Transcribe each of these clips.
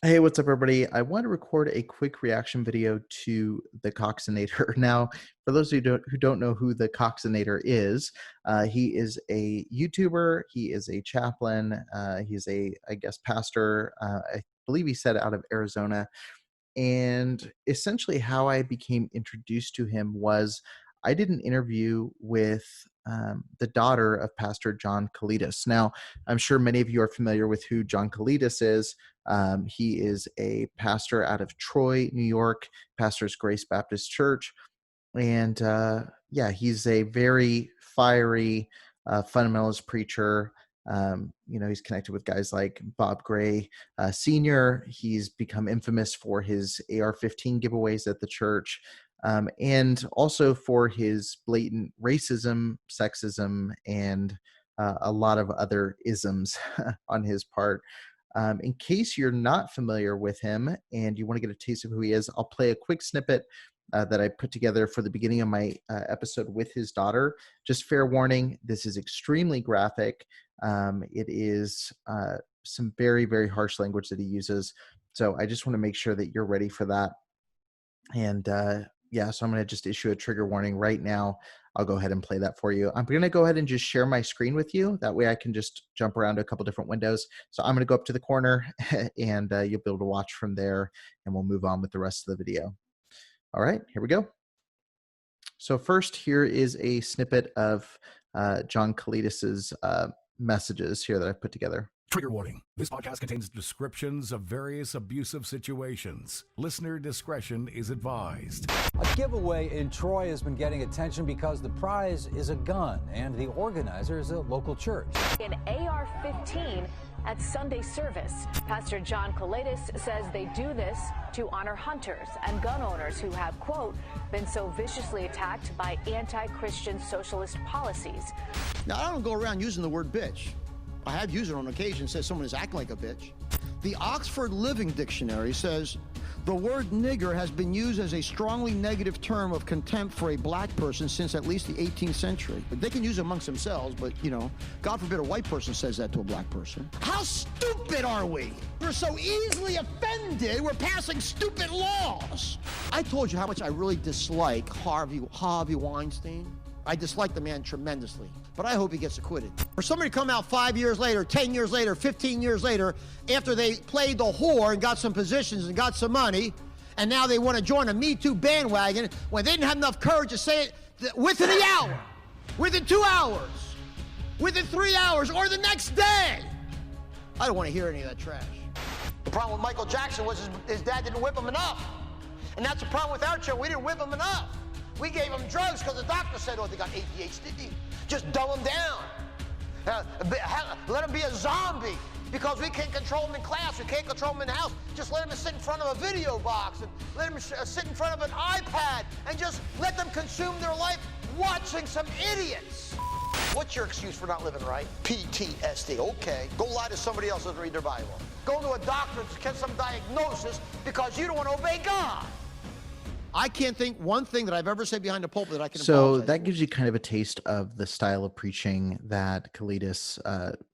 Hey, what's up, everybody? I want to record a quick reaction video to the COXINATOR. Now, for those who don't know who the COXINATOR is, he is a YouTuber. He is a chaplain. He's a, I guess, pastor. I believe he said out of Arizona. And essentially, how I became introduced to him was I did an interview with the daughter of Pastor John Kalidas. Now, I'm sure many of you are familiar with who John Kalidas is. He is a pastor out of Troy, New York, pastors Grace Baptist Church. And yeah, he's a very fiery fundamentalist preacher. He's connected with guys like Bob Gray Sr. He's become infamous for his AR-15 giveaways at the church, and also for his blatant racism, sexism, and a lot of other isms on his part. In case you're not familiar with him and you want to get a taste of who he is, I'll play a quick snippet that I put together for the beginning of my episode with his daughter. Just fair warning, this is extremely graphic. It is some very, very harsh language that he uses. So I just want to make sure that you're ready for that. And yeah, so I'm going to just issue a trigger warning right now. I'll go ahead and play that for you. I'm going to go ahead and just share my screen with you. That way I can just jump around to a couple different windows. So I'm going to go up to the corner and you'll be able to watch from there, and we'll move on with the rest of the video. All right, here we go. So first, here is a snippet of John Kalidas's messages here that I've put together. Trigger warning. This podcast contains descriptions of various abusive situations. Listener discretion is advised. A giveaway in Troy has been getting attention because the prize is a gun and the organizer is a local church. An AR-15 at Sunday service. Pastor John Kalidas says they do this to honor hunters and gun owners who have, quote, been so viciously attacked by anti-Christian socialist policies. Now, I don't go around using the word bitch. I have used it on occasion, says someone is acting like a bitch. The Oxford Living Dictionary says the word nigger has been used as a strongly negative term of contempt for a black person since at least the 18th century. They can use it amongst themselves, but, you know, God forbid a white person says that to a black person. How stupid are we? We're so easily offended, we're passing stupid laws. I told you how much I really dislike Harvey Weinstein. I dislike the man tremendously, but I hope he gets acquitted. For somebody to come out 5 years later, 10 years later, 15 years later, after they played the whore and got some positions and got some money, and now they want to join a Me Too bandwagon when they didn't have enough courage to say it within the hour, within 2 hours, within 3 hours, or the next day. I don't want to hear any of that trash. The problem with Michael Jackson was his dad didn't whip him enough. And that's the problem with our children. We didn't whip them enough. We gave them drugs because the doctor said, oh, they got ADHD. Just dumb them down. Let them be a zombie because we can't control them in class. We can't control them in the house. Just let them sit in front of a video box and let them sit in front of an iPad and just let them consume their life watching some idiots. What's your excuse for not living right? PTSD. Okay. Go lie to somebody else and read their Bible. Go to a doctor to get some diagnosis because you don't want to obey God. I can't think one thing that I've ever said behind a pulpit that I can apologize that for. gives you kind of a taste of the style of preaching that Kalidas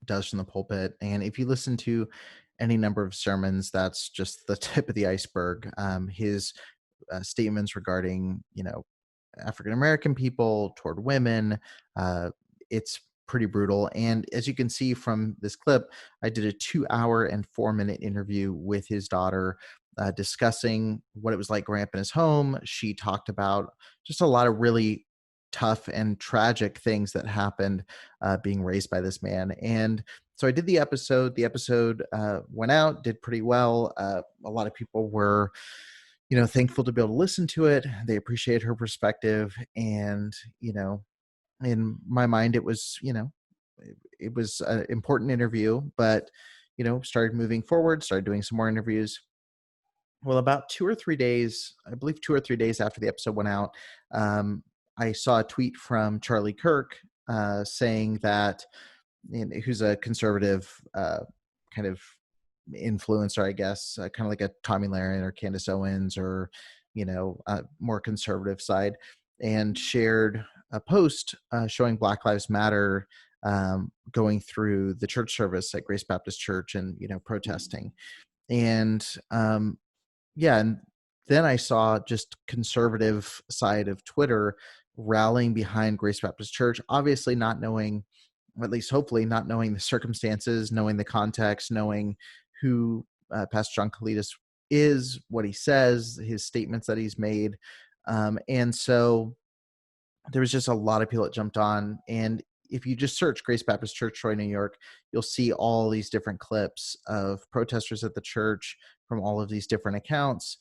does from the pulpit. And if you listen to any number of sermons, that's just the tip of the iceberg. His statements regarding, African American people toward women, it's pretty brutal. And as you can see from this clip, I did a 2-hour and 4-minute interview with his daughter, discussing what it was like growing up in his home. She talked about just a lot of really tough and tragic things that happened being raised by this man. And so I did the episode. The episode went out, did pretty well. A lot of people were, thankful to be able to listen to it. They appreciated her perspective. And, in my mind, it was, it was an important interview, but, started moving forward, started doing some more interviews. Well, about 2 or 3 days, I believe 2 or 3 days after the episode went out, I saw a tweet from Charlie Kirk saying that, who's a conservative kind of influencer, I guess, kind of like a Tommy Lahren or Candace Owens or, more conservative side, and shared a post showing Black Lives Matter going through the church service at Grace Baptist Church and, protesting. And yeah, and then I saw just conservative side of Twitter rallying behind Grace Baptist Church, obviously not knowing, or at least hopefully not knowing the circumstances, knowing the context, knowing who Pastor John Kalidas is, what he says, his statements that he's made. And so there was just a lot of people that jumped on. And if you just search Grace Baptist Church, Troy, New York, you'll see all these different clips of protesters at the church from all of these different accounts.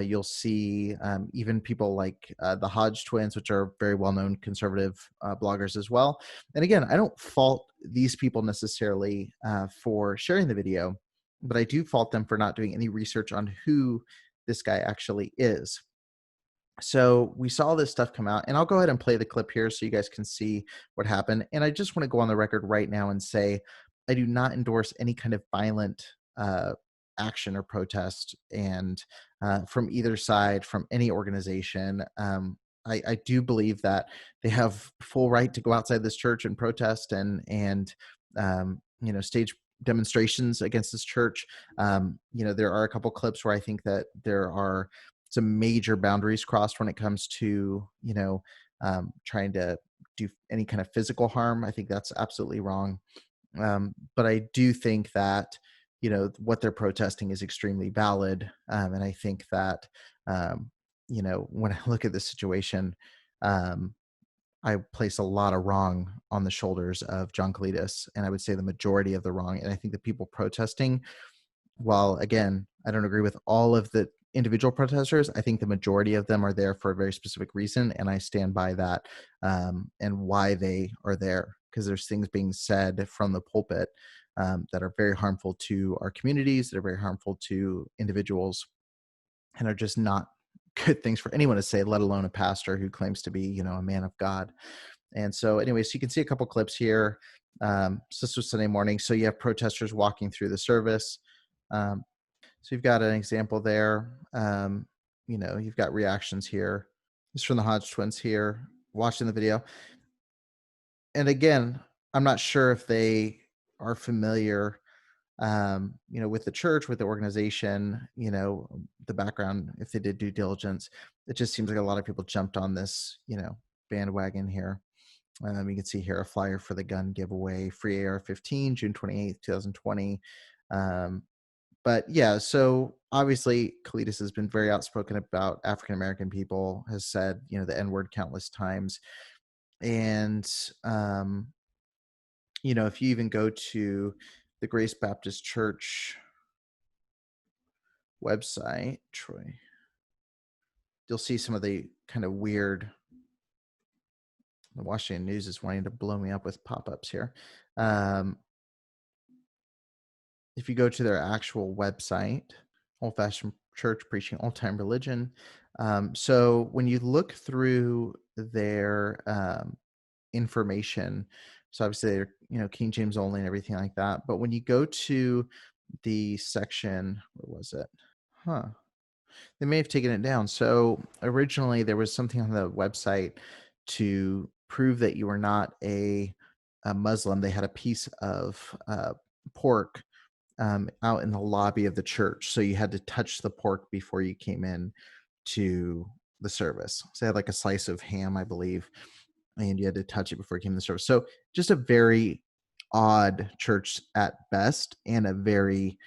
You'll see even people like the Hodge twins, which are very well-known conservative bloggers as well. And again, I don't fault these people necessarily for sharing the video, but I do fault them for not doing any research on who this guy actually is. So we saw this stuff come out, and I'll go ahead and play the clip here so you guys can see what happened. And I just want to go on the record right now and say I do not endorse any kind of violent action or protest, and from either side, from any organization. I do believe that they have full right to go outside this church and protest and stage demonstrations against this church. There are a couple clips where I think that there are some major boundaries crossed when it comes to trying to do any kind of physical harm. I think that's absolutely wrong. But I do think that what they're protesting is extremely valid, and I think that when I look at this situation, I place a lot of wrong on the shoulders of John Kalidas, and I would say the majority of the wrong. And I think the people protesting, while again, I don't agree with all of the individual protesters, I think the majority of them are there for a very specific reason, and I stand by that, and why they are there, because there's things being said from the pulpit that are very harmful to our communities, that are very harmful to individuals, and are just not good things for anyone to say, let alone a pastor who claims to be, a man of God. And so anyway, so you can see a couple clips here. So this was Sunday morning. So you have protesters walking through the service. So you've got an example there. You've got reactions here. This is from the Hodge twins here, watching the video. And again, I'm not sure if they are familiar, with the church, with the organization, the background, if they did due diligence. It just seems like a lot of people jumped on this, bandwagon here. You can see here a flyer for the gun giveaway, free AR-15, June 28th, 2020. But yeah, so obviously Kalidas has been very outspoken about African-American people, has said, the N-word countless times. And, if you even go to the Grace Baptist Church website, Troy, you'll see some of the kind of weird, the Washington News is wanting to blow me up with pop-ups here. If you go to their actual website, Old Fashioned Church Preaching Old Time Religion. So when you look through their information, so obviously they're, King James only and everything like that. But when you go to the section, where was it? They may have taken it down. So originally there was something on the website to prove that you were not a Muslim. They had a piece of pork out in the lobby of the church. So you had to touch the pork before you came in to the service. So they had like a slice of ham, I believe, and you had to touch it before you came to the service. So just a very odd church at best, and a very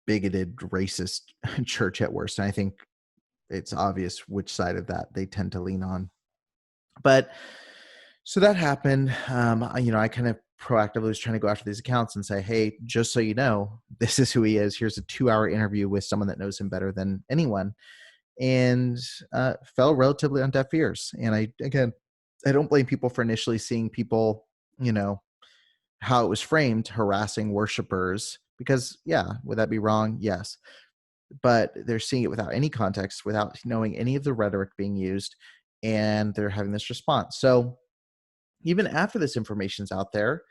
bigoted, racist church at worst. And I think it's obvious which side of that they tend to lean on. But so that happened. I kind of proactively was trying to go after these accounts and say, hey, just so you know, this is who he is. Here's a 2-hour interview with someone that knows him better than anyone, and fell relatively on deaf ears. And I don't blame people for initially seeing people, how it was framed, harassing worshipers, because would that be wrong? Yes. But they're seeing it without any context, without knowing any of the rhetoric being used, and they're having this response. So even after this information's out there,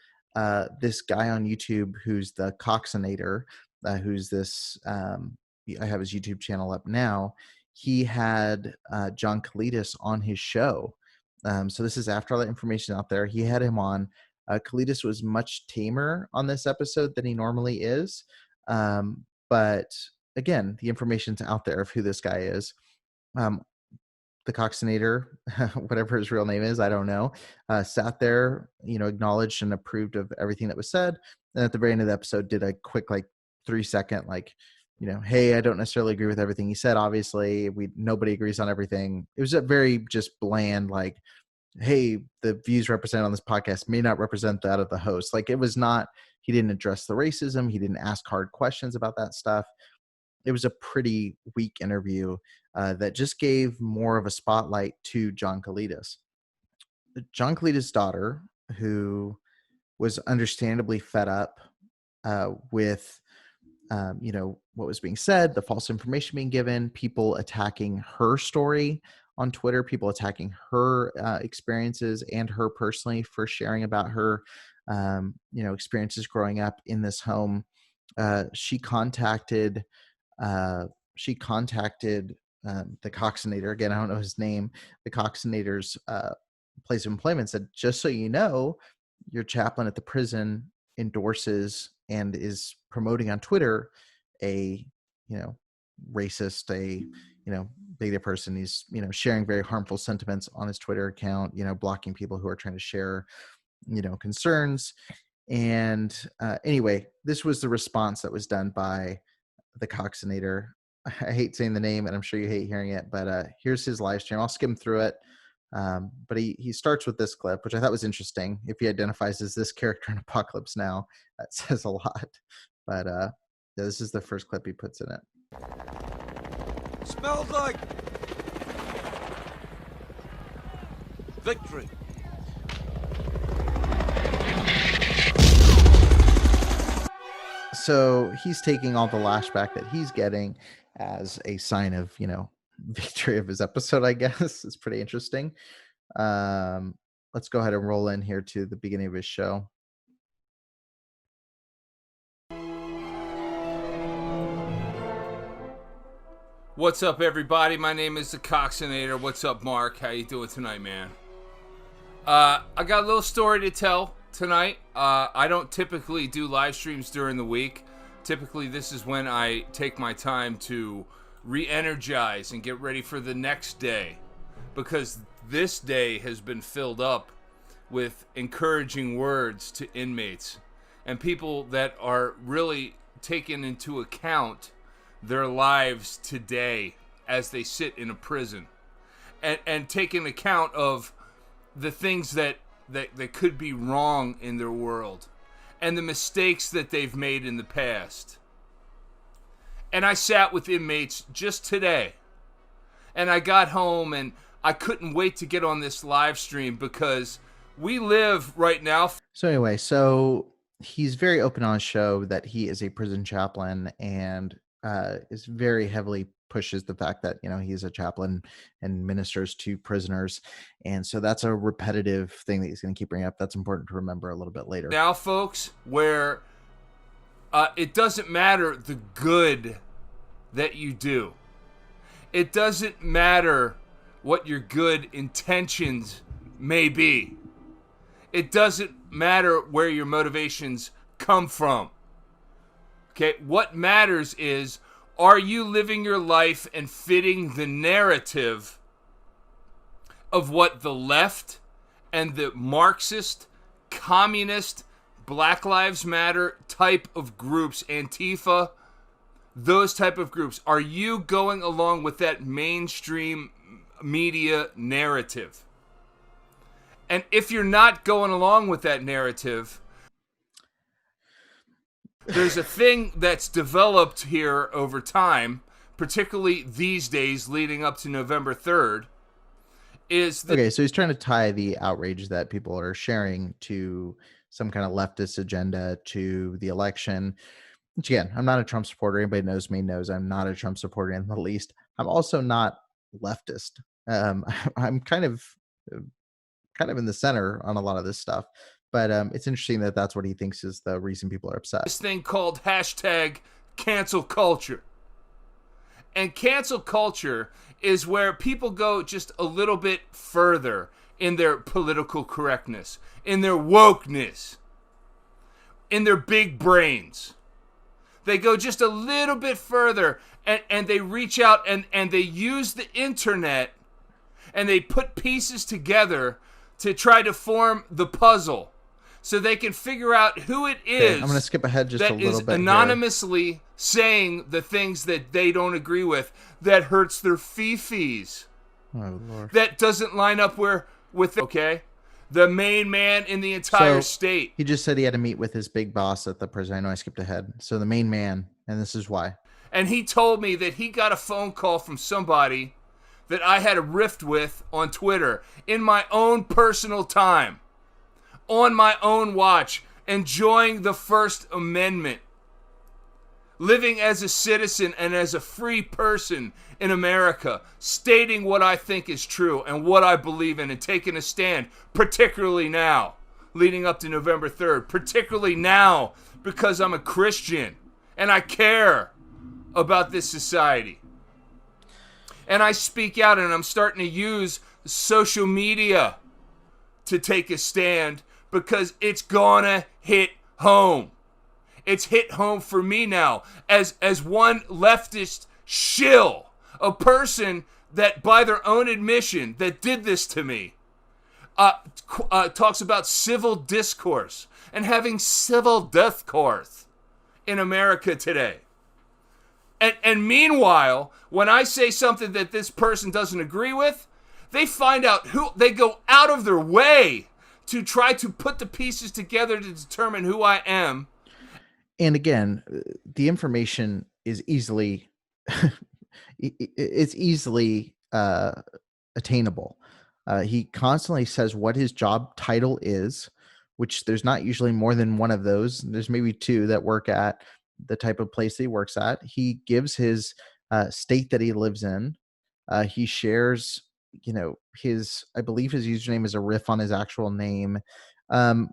this guy on YouTube who's the COXINATOR, who's this, I have his YouTube channel up now. He had John Kalidas on his show. So this is after all that information out there. He had him on. Kalidas was much tamer on this episode than he normally is. But again, the information's out there of who this guy is. The Coxinator, whatever his real name is, I don't know, sat there, acknowledged and approved of everything that was said. And at the very end of the episode, did a quick, 3-second, hey, I don't necessarily agree with everything he said. Obviously, nobody agrees on everything. It was a very just bland, hey, the views represented on this podcast may not represent that of the host. It was not, he didn't address the racism. He didn't ask hard questions about that stuff. It was a pretty weak interview that just gave more of a spotlight to John Kalidas. John Kalidas' daughter, who was understandably fed up with, what was being said, the false information being given, people attacking her story on Twitter, people attacking her experiences and her personally for sharing about her, experiences growing up in this home. She contacted the Coxinator. Again, I don't know his name. The Coxinator's place of employment said, just so you know, your chaplain at the prison endorses and is promoting on Twitter a, racist, a, bigoted person. He's, sharing very harmful sentiments on his Twitter account, blocking people who are trying to share, concerns. And anyway, this was the response that was done by the Coxinator. I hate saying the name, and I'm sure you hate hearing it, but here's his live stream. I'll skim through it. But he starts with this clip, which I thought was interesting. If he identifies as this character in Apocalypse Now, that says a lot. But this is the first clip he puts in it. Smells like victory. So he's taking all the lashback that he's getting as a sign of, victory of his episode, I guess. It's pretty interesting. Let's go ahead and roll in here to the beginning of his show. What's up, everybody? My name is the Coxinator. What's up, Mark? How you doing tonight, man? I got a little story to tell tonight. I don't typically do live streams during the week. Typically, this is when I take my time to re-energize and get ready for the next day, because this day has been filled up with encouraging words to inmates and people that are really taking into account their lives today as they sit in a prison and taking account of the things that could be wrong in their world and the mistakes that they've made in the past. And I sat with inmates just today, and I got home and I couldn't wait to get on this live stream because we live right now. So anyway, he's very open on his show that he is a prison chaplain and is very heavily pushes the fact that, he's a chaplain and ministers to prisoners. And so that's a repetitive thing that he's going to keep bringing up. That's important to remember a little bit later. Now, folks, where it doesn't matter the good that you do. It doesn't matter what your good intentions may be. It doesn't matter where your motivations come from. Okay, what matters is, are you living your life and fitting the narrative of what the left and the Marxist, communist, Black Lives Matter type of groups, Antifa, those type of groups, are you going along with that mainstream media narrative? And if you're not going along with that narrative, there's a thing that's developed here over time, particularly these days leading up to November 3rd, okay, so he's trying to tie the outrage that people are sharing to some kind of leftist agenda to the election. Which again, I'm not a Trump supporter. Anybody knows me knows I'm not a Trump supporter in the least. I'm also not leftist. I'm kind of in the center on a lot of this stuff. But it's interesting that that's what he thinks is the reason people are upset. This thing called hashtag cancel culture. And cancel culture is where people go just a little bit further in their political correctness, in their wokeness, in their big brains. They go just a little bit further, and they reach out and they use the internet, and they put pieces together to try to form the puzzle so they can figure out who it is. I'm going to skip ahead just a little bit anonymously saying the things that they don't agree with that hurts their fee-fees. Oh, Lord. That doesn't line up with okay? The main man in the entire state. He just said he had to meet with his big boss at the prison. I know I skipped ahead. So the main man, and this is why. And he told me that he got a phone call from somebody that I had a rift with on Twitter in my own personal time, on my own watch, enjoying the First Amendment, living as a citizen and as a free person in America, stating what I think is true and what I believe in and taking a stand, particularly now, leading up to November 3rd, particularly now because I'm a Christian and I care about this society. And I speak out, and I'm starting to use social media to take a stand because it's gonna hit home. It's hit home for me now as one leftist shill, a person that by their own admission that did this to me, talks about civil discourse and having civil discourse in America today. And meanwhile, when I say something that this person doesn't agree with, they find out they go out of their way to try to put the pieces together to determine who I am. And again, the information is easily, it's easily attainable. He constantly says what his job title is, which there's not usually more than one of those. There's maybe two that work at the type of place that he works at. He gives his state that he lives in. He shares, I believe his username is a riff on his actual name. The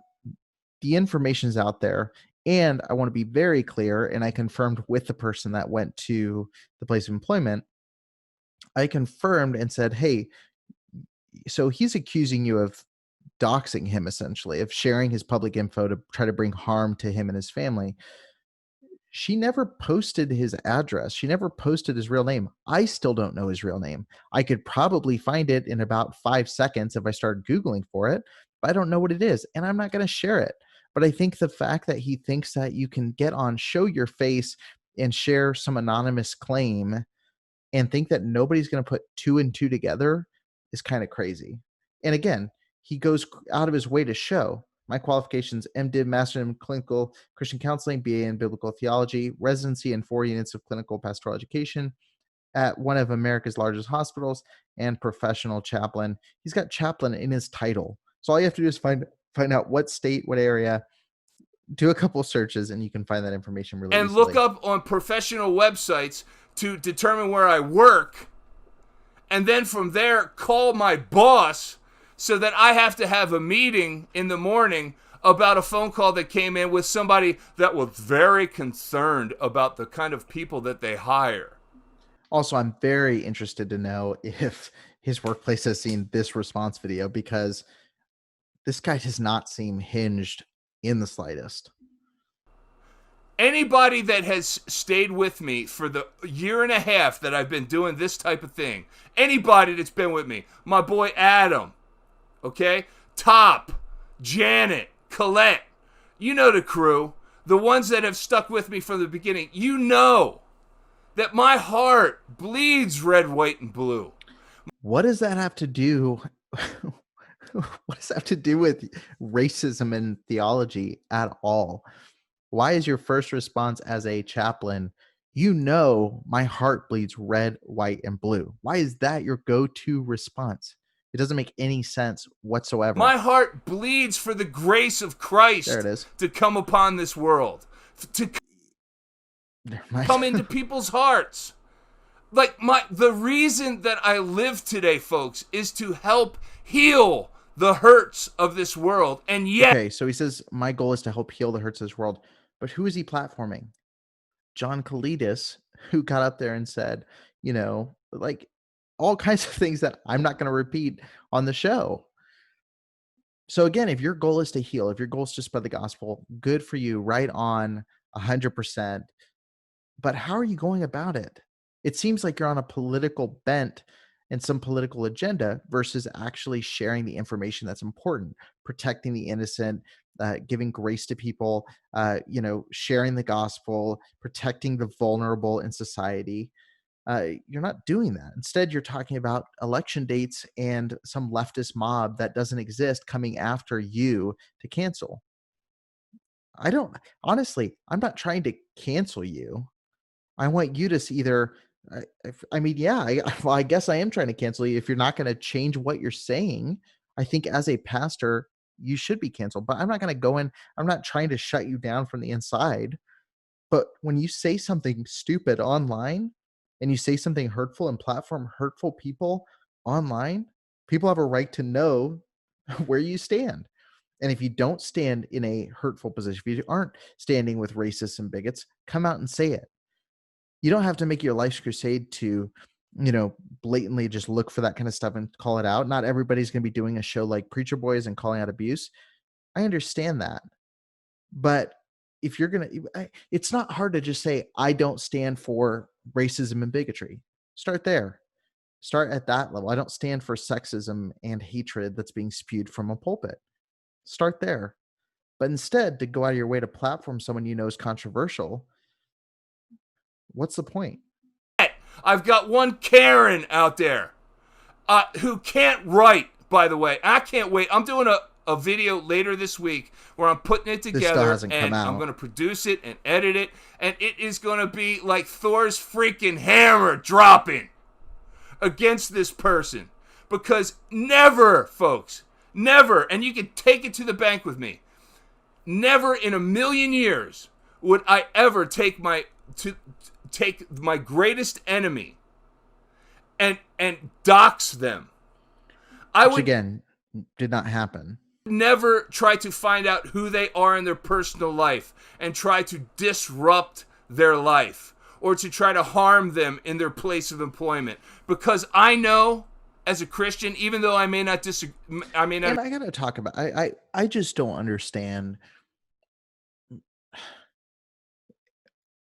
information's out there. And I want to be very clear, and I confirmed with the person that went to the place of employment, I confirmed and said, hey, so he's accusing you of doxing him, essentially, of sharing his public info to try to bring harm to him and his family. She never posted his address. She never posted his real name. I still don't know his real name. I could probably find it in about 5 seconds if I started Googling for it, but I don't know what it is, and I'm not going to share it. But I think the fact that he thinks that you can get on, show your face, and share some anonymous claim and think that nobody's going to put 2 and 2 together is kind of crazy. And again, he goes out of his way to show my qualifications: MDiv, Master in Clinical Christian Counseling, BA in Biblical Theology, residency in 4 units of clinical pastoral education at one of America's largest hospitals, and professional chaplain. He's got chaplain in his title. So all you have to do is find out what state, what area, do a couple of searches, and you can find that information really easily. Look up on professional websites to determine where I work, and then from there call my boss so that I have to have a meeting in the morning about a phone call that came in with somebody that was very concerned about the kind of people that they hire. Also, I'm very interested to know if his workplace has seen this response video, because this guy does not seem hinged in the slightest. Anybody that has stayed with me for the 1.5 years that I've been doing this type of thing, anybody that's been with me, my boy Adam, okay, Top, Janet, Colette, you know the crew, the ones that have stuck with me from the beginning, you know that my heart bleeds red, white, and blue. What does that have to do? What does that have to do with racism and theology at all? Why is your first response as a chaplain, my heart bleeds red, white, and blue? Why is that your go-to response? It doesn't make any sense whatsoever. My heart bleeds for the grace of Christ there it is. to come upon this world, to come into people's hearts. Like the reason that I live today, folks, is to help heal the hurts of this world. And yet, okay, so he says my goal is to help heal the hurts of this world. But who is he platforming? John Coletis, who got up there and said, like all kinds of things that I'm not going to repeat on the show. So again, if your goal is to heal, if your goal is to spread the gospel, good for you, right on, 100%. but how are you going about it? It seems like you're on a political bent and some political agenda versus actually sharing the information that's important, protecting the innocent, giving grace to people, sharing the gospel, protecting the vulnerable in society. You're not doing that. Instead, you're talking about election dates and some leftist mob that doesn't exist coming after you to cancel. I don't, honestly, I'm not trying to cancel you. I want you to either, well, I guess I am trying to cancel you. If you're not going to change what you're saying, I think as a pastor, you should be canceled. But I'm not going to go in, I'm not trying to shut you down from the inside. But when you say something stupid online and you say something hurtful and platform hurtful people online, people have a right to know where you stand. And if you don't stand in a hurtful position, if you aren't standing with racists and bigots, come out and say it. You don't have to make your life's crusade to, blatantly just look for that kind of stuff and call it out. Not everybody's going to be doing a show like Preacher Boys and calling out abuse. I understand that. But if you're going to, it's not hard to just say, I don't stand for racism and bigotry. Start there. Start at that level. I don't stand for sexism and hatred that's being spewed from a pulpit. Start there. But instead, to go out of your way to platform someone you know is controversial, what's the point? I've got one Karen out there who can't write, by the way. I can't wait. I'm doing a video later this week where I'm putting it together and I'm going to produce it and edit it, and it is going to be like Thor's freaking hammer dropping against this person. Because never, folks, never, and you can take it to the bank with me, never in a million years would I ever take my greatest enemy and dox them. Which again did not happen. Never try to find out who they are in their personal life and try to disrupt their life or to try to harm them in their place of employment. Because I know, as a Christian, even though I may not disagree, And I got to talk about, I just don't understand.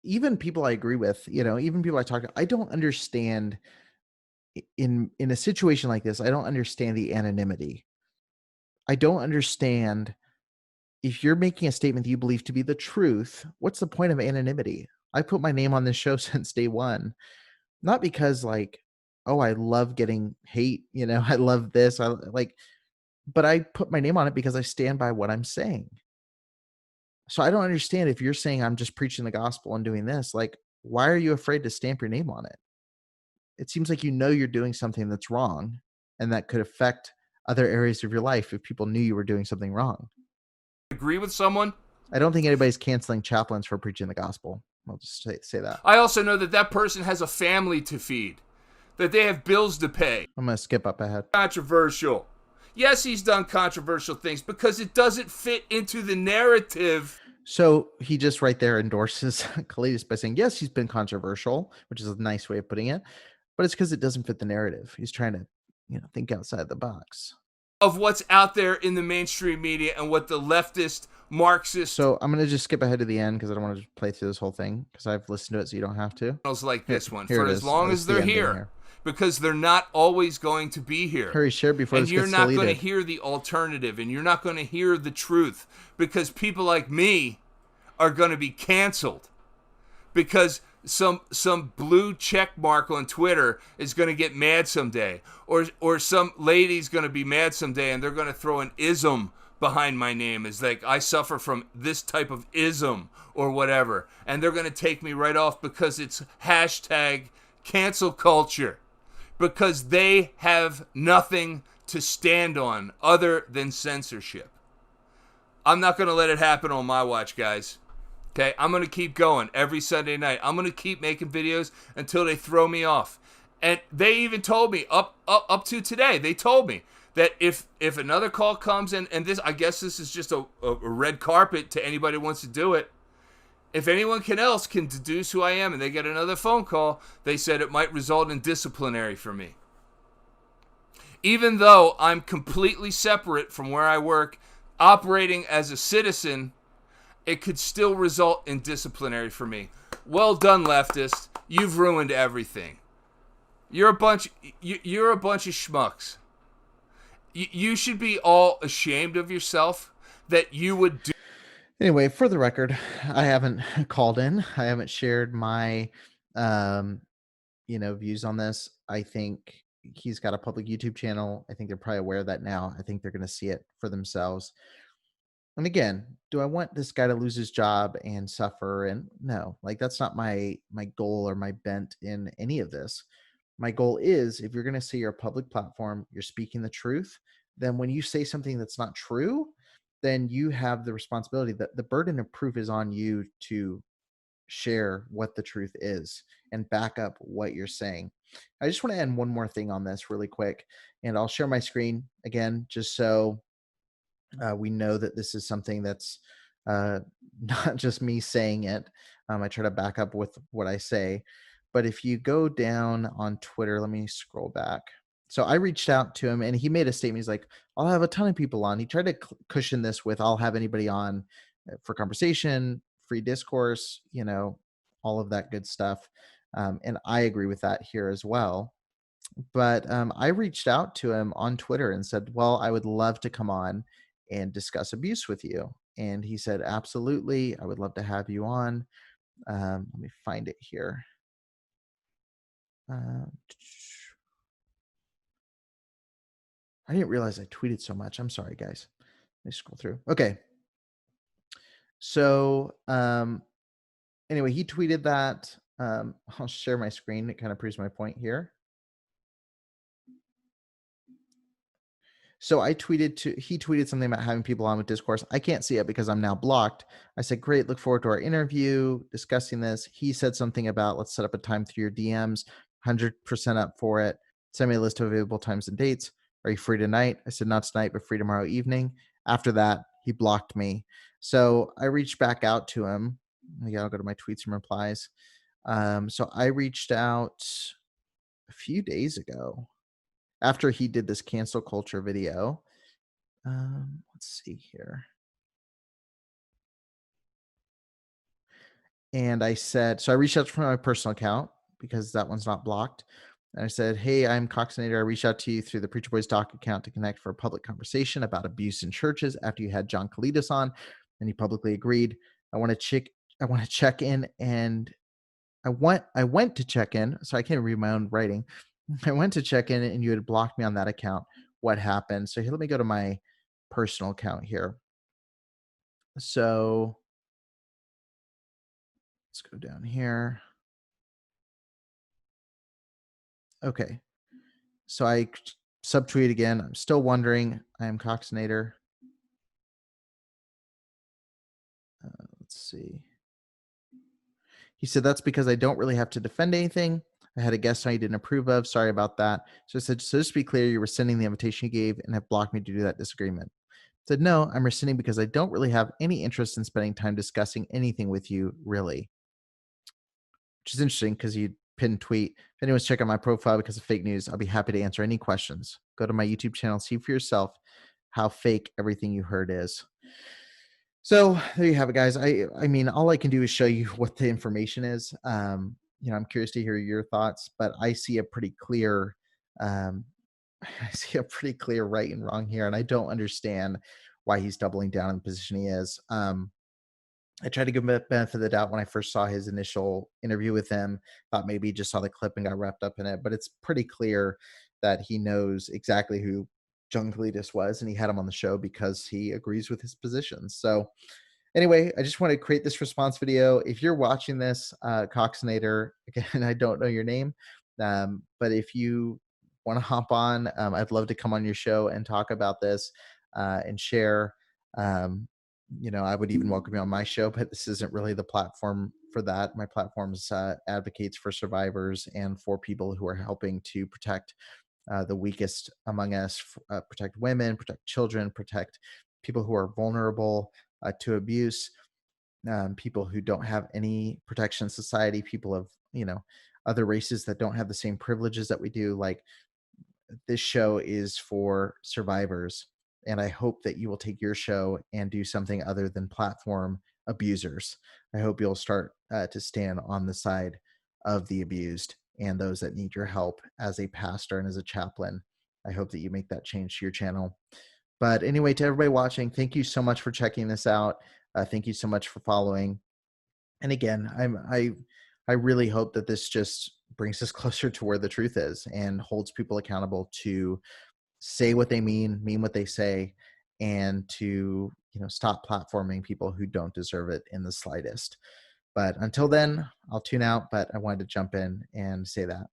Even people I agree with, even people I talk to, I don't understand in a situation like this. I don't understand the anonymity. I don't understand if you're making a statement that you believe to be the truth, what's the point of anonymity? I put my name on this show since day one, not because I love getting hate, I love this, but I put my name on it because I stand by what I'm saying. So I don't understand if you're saying I'm just preaching the gospel and doing this, why are you afraid to stamp your name on it? It seems like you're doing something that's wrong and that could affect other areas of your life if people knew you were doing something wrong. Agree with someone? I don't think anybody's canceling chaplains for preaching the gospel. I'll just say that. I also know that person has a family to feed, that they have bills to pay. I'm going to skip up ahead. Controversial. Yes, he's done controversial things because it doesn't fit into the narrative. So he just right there endorses Koletis by saying, yes, he's been controversial, which is a nice way of putting it, but it's because it doesn't fit the narrative. He's trying to, think outside the box. Of what's out there in the mainstream media and what the leftist Marxist. So I'm going to just skip ahead to the end because I don't want to play through this whole thing because I've listened to it so you don't have to. Like this one, for as long as they're here. Because they're not always going to be here. Hurry, share before and this gets you're not deleted. going to hear the alternative, and you're not going to hear the truth, because people like me are going to be canceled. Because some blue check mark on Twitter is going to get mad someday, or some lady's going to be mad someday, and they're going to throw an ism behind my name. Is like, I suffer from this type of ism or whatever, and they're going to take me right off because it's hashtag cancel culture. Because they have nothing to stand on other than censorship. I'm not going to let it happen on my watch, guys. Okay, I'm going to keep going every Sunday night. I'm going to keep making videos until they throw me off. And they even told me, up to today, they told me that if another call comes in, and this, I guess this is just a red carpet to anybody who wants to do it. If anyone else can deduce who I am and they get another phone call, they said it might result in disciplinary for me. Even though I'm completely separate from where I work, operating as a citizen, it could still result in disciplinary for me. Well done, leftist. You've ruined everything. You're a bunch. You're a bunch of schmucks. You should be all ashamed of yourself that you would do. Anyway, for the record, I haven't called in. I haven't shared my, um, views on this. I think he's got a public YouTube channel. I think they're probably aware of that now. I think they're going to see it for themselves. And again, do I want this guy to lose his job and suffer? And no, like that's not my goal or my bent in any of this. My goal is if you're going to say you're a public platform, you're speaking the truth, then when you say something that's not true, then you have the responsibility that the burden of proof is on you to share what the truth is and back up what you're saying. I just want to add one more thing on this really quick, and I'll share my screen again just so we know that this is something that's uh, not just me saying it. I try to back up with what I say. But if you go down on Twitter, let me scroll back. So I reached out to him and he made a statement. He's like, I'll have a ton of people on. He tried to cushion this with, I'll have anybody on for conversation, free discourse, all of that good stuff. And I agree with that here as well. But I reached out to him on Twitter and said, well, I would love to come on and discuss abuse with you. And he said, absolutely. I would love to have you on. Let me find it here. Uh, I didn't realize I tweeted so much. I'm sorry, guys. Let me scroll through. Okay. So anyway, he tweeted that. I'll share my screen. It kind of proves my point here. So he tweeted something about having people on with discourse. I can't see it because I'm now blocked. I said, great, look forward to our interview discussing this. He said something about, let's set up a time through your DMs, 100% up for it. Send me a list of available times and dates. Are you free tonight? I said, not tonight, but free tomorrow evening. After that, he blocked me. So I reached back out to him. Yeah, I'll go to my tweets and replies. So I reached out a few days ago after he did this cancel culture video. Let's see here. And I said, so I reached out from my personal account because that one's not blocked. And I said, hey, I'm COXINATOR. I reached out to you through the Preacher Boys Doc account to connect for a public conversation about abuse in churches after you had John Kalidas on, and you publicly agreed. I want to check in, and I went to check in, so I can't read my own writing. I went to check in and you had blocked me on that account. What happened? So here, let me go to my personal account here. So let's go down here. Okay. So I subtweet again. I'm still wondering. I am COXINATOR. Let's see. He said, that's because I don't really have to defend anything. I had a guest I didn't approve of. Sorry about that. So I said, so just to be clear, you're rescinding the invitation you gave and have blocked me due to that disagreement. I said, no, I'm rescinding because I don't really have any interest in spending time discussing anything with you, really. Which is interesting because you pinned tweet. If anyone's checking my profile because of fake news, I'll be happy to answer any questions. Go to my YouTube channel, see for yourself how fake everything you heard is. So there you have it, guys. I mean, all I can do is show you what the information is. I'm curious to hear your thoughts, but I see a pretty clear, I see a pretty clear right and wrong here, and I don't understand why he's doubling down in the position he is. I tried to give him a benefit of the doubt when I first saw his initial interview with him. Thought maybe he just saw the clip and got wrapped up in it, but it's pretty clear that he knows exactly who John Kalidas was, and he had him on the show because he agrees with his positions. So anyway, I just want to create this response video. If you're watching this, COXINATOR, again, I don't know your name, but if you want to hop on, I'd love to come on your show and talk about this and share. I would even welcome you on my show, but this isn't really the platform for that. My platform advocates for survivors and for people who are helping to protect the weakest among us, protect women, protect children, protect people who are vulnerable to abuse, people who don't have any protection in society, people of, other races that don't have the same privileges that we do. Like, this show is for survivors. And I hope that you will take your show and do something other than platform abusers. I hope you'll start to stand on the side of the abused and those that need your help as a pastor and as a chaplain. I hope that you make that change to your channel. But anyway, to everybody watching, thank you so much for checking this out. Thank you so much for following. And again, I really hope that this just brings us closer to where the truth is and holds people accountable to say what they mean what they say, and to stop platforming people who don't deserve it in the slightest. But until then, I'll tune out. But I wanted to jump in and say that.